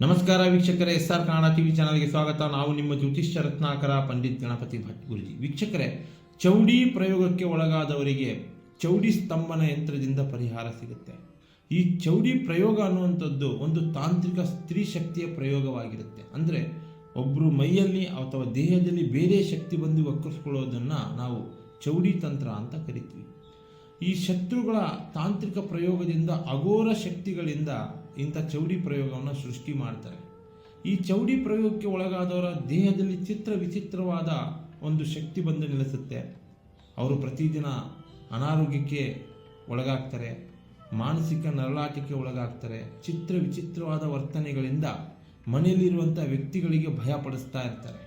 ನಮಸ್ಕಾರ ವೀಕ್ಷಕರೇ, SR Kannada TV ಚಾನಲ್ಗೆ ಸ್ವಾಗತ. ನಾವು ನಿಮ್ಮ ಜ್ಯೋತಿಷ್ಯ ರತ್ನಾಕರ ಪಂಡಿತ್ ಗಣಪತಿ ಭಟ್ ಗುರುಜಿ. ವೀಕ್ಷಕರೇ, ಚೌಡಿ ಪ್ರಯೋಗಕ್ಕೆ ಒಳಗಾದವರಿಗೆ ಚೌಡಿ ಸ್ತಂಭನ ಯಂತ್ರದಿಂದ ಪರಿಹಾರ ಸಿಗುತ್ತೆ. ಈ ಚೌಡಿ ಪ್ರಯೋಗ ಅನ್ನುವಂಥದ್ದು ಒಂದು ತಾಂತ್ರಿಕ ಸ್ತ್ರೀ ಶಕ್ತಿಯ ಪ್ರಯೋಗವಾಗಿರುತ್ತೆ. ಅಂದರೆ ಒಬ್ಬರು ಮೈಯಲ್ಲಿ ಅಥವಾ ದೇಹದಲ್ಲಿ ಬೇರೆ ಶಕ್ತಿ ಬಂದು ವಕ್ರಿಸ್ಕೊಳ್ಳೋದನ್ನು ನಾವು ಚೌಡಿ ತಂತ್ರ ಅಂತ ಕರಿತೀವಿ. ಈ ಶತ್ರುಗಳ ತಾಂತ್ರಿಕ ಪ್ರಯೋಗದಿಂದ ಅಘೋರ ಶಕ್ತಿಗಳಿಂದ ಇಂಥ ಚೌಡಿ ಪ್ರಯೋಗವನ್ನು ಸೃಷ್ಟಿ ಮಾಡ್ತಾರೆ. ಈ ಚೌಡಿ ಪ್ರಯೋಗಕ್ಕೆ ಒಳಗಾದವರ ದೇಹದಲ್ಲಿ ವಿಚಿತ್ರವಾದ ಒಂದು ಶಕ್ತಿ ಬಂದು ನಿಲ್ಲಿಸುತ್ತೆ. ಅವರು ಪ್ರತಿದಿನ ಅನಾರೋಗ್ಯಕ್ಕೆ ಒಳಗಾಗ್ತಾರೆ, ಮಾನಸಿಕ ನರಳಾಟಕ್ಕೆ ಒಳಗಾಗ್ತಾರೆ. ವಿಚಿತ್ರವಾದ ವರ್ತನೆಗಳಿಂದ ಮನೆಯಲ್ಲಿರುವಂಥ ವ್ಯಕ್ತಿಗಳಿಗೆ ಭಯಪಡಿಸ್ತಾ ಇರ್ತಾರೆ.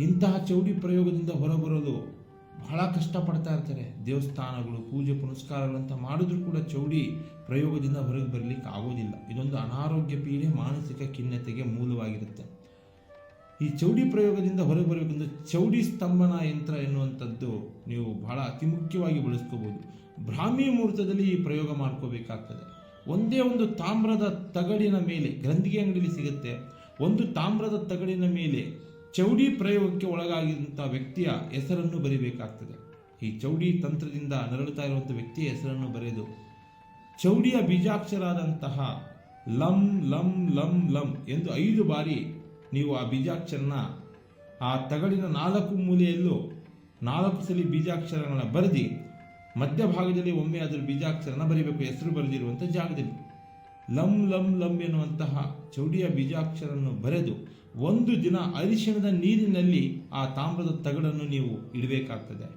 ಇಂತಹ ಚೌಡಿ ಪ್ರಯೋಗದಿಂದ ಹೊರಬರಲು ಬಹಳ ಕಷ್ಟಪಡ್ತಾ ಇರ್ತಾರೆ. ದೇವಸ್ಥಾನಗಳು, ಪೂಜೆ ಪುನಸ್ಕಾರಗಳಂತ ಮಾಡಿದ್ರೂ ಕೂಡ ಚೌಡಿ ಪ್ರಯೋಗದಿಂದ ಹೊರಗೆ ಬರಲಿಕ್ಕೆ ಆಗೋದಿಲ್ಲ. ಇದೊಂದು ಅನಾರೋಗ್ಯ ಪೀಡೆ, ಮಾನಸಿಕ ಖಿನ್ನತೆಗೆ ಮೂಲವಾಗಿರುತ್ತೆ. ಈ ಚೌಡಿ ಪ್ರಯೋಗದಿಂದ ಹೊರಗೆ ಬರಬೇಕೆಂದ್ರೆ ಚೌಡಿ ಸ್ತಂಭನ ಯಂತ್ರ ಎನ್ನುವಂಥದ್ದು ನೀವು ಬಹಳ ಅತಿ ಮುಖ್ಯವಾಗಿ ಬಳಸ್ಕೋಬೋದು. ಬ್ರಾಹ್ಮಿ ಮುಹೂರ್ತದಲ್ಲಿ ಈ ಪ್ರಯೋಗ ಮಾಡ್ಕೋಬೇಕಾಗ್ತದೆ. ಒಂದೇ ಒಂದು ತಾಮ್ರದ ತಗಡಿನ ಮೇಲೆ, ಗ್ರಂಥಿಗೆ ಅಂಗಡಿಯಲ್ಲಿ ಸಿಗುತ್ತೆ, ಒಂದು ತಾಮ್ರದ ತಗಡಿನ ಮೇಲೆ ಚೌಡಿ ಪ್ರಯೋಗಕ್ಕೆ ಒಳಗಾಗಿರುವಂಥ ವ್ಯಕ್ತಿಯ ಹೆಸರನ್ನು ಬರೀಬೇಕಾಗ್ತದೆ. ಈ ಚೌಡಿ ತಂತ್ರದಿಂದ ನರಳುತ್ತಾ ಇರುವಂಥ ವ್ಯಕ್ತಿಯ ಹೆಸರನ್ನು ಬರೆದು ಚೌಡಿಯ ಬೀಜಾಕ್ಷರಾದಂತಹ ಲಂ ಲಂ ಲಂ ಲಂ ಎಂದು 5 ಬಾರಿ ನೀವು ಆ ಬೀಜಾಕ್ಷರನ ಆ ತಗಡಿನ 4 ಮೂಲೆಯಲ್ಲೂ 4 ಸಲ ಬೀಜಾಕ್ಷರಗಳನ್ನ ಬರೆದು ಮಧ್ಯಭಾಗದಲ್ಲಿ ಒಮ್ಮೆ ಅದರ ಬೀಜಾಕ್ಷರನ ಬರೀಬೇಕು. ಹೆಸರು ಬರೆದಿರುವಂಥ ಜಾಗದಲ್ಲಿ ಲಂ ಲಂ ಲಂ ಎನ್ನುವಂತಹ ಚೌಡಿಯ ಬೀಜಾಕ್ಷರನ್ನು ಬರೆದು 1 ದಿನ ಅರಿಶಿಣದ ನೀರಿನಲ್ಲಿ ಆ ತಾಮ್ರದ ತಗಡನ್ನು ನೀವು ಇಡಬೇಕಾಗ್ತದೆ.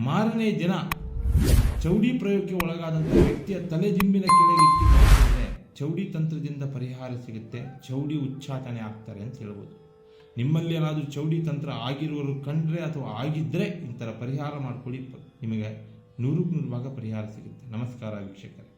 ಮಾರನೇ ದಿನ ಚೌಡಿ ಪ್ರಯೋಗಕ್ಕೆ ಒಳಗಾದಂಥ ವ್ಯಕ್ತಿಯ ತಲೆದಿಂಬಿನ ಕೆಳಗೆ ಇಟ್ಟಿದ್ರೆ ಚೌಡಿ ತಂತ್ರದಿಂದ ಪರಿಹಾರ ಸಿಗುತ್ತೆ. ಚೌಡಿ ಉಚ್ಚಾಟನೆ ಆಗ್ತಾರೆ ಅಂತ ಹೇಳ್ಬೋದು. ನಿಮ್ಮಲ್ಲಿ ಏನಾದರೂ ಚೌಡಿ ತಂತ್ರ ಆಗಿರುವವರು ಕಂಡ್ರೆ ಅಥವಾ ಆಗಿದ್ದರೆ ಇಂಥರ ಪರಿಹಾರ ಮಾಡ್ಕೊಳ್ಳಿ. ನಿಮಗೆ 100% ಪರಿಹಾರ ಸಿಗುತ್ತೆ. ನಮಸ್ಕಾರ ವೀಕ್ಷಕರೇ.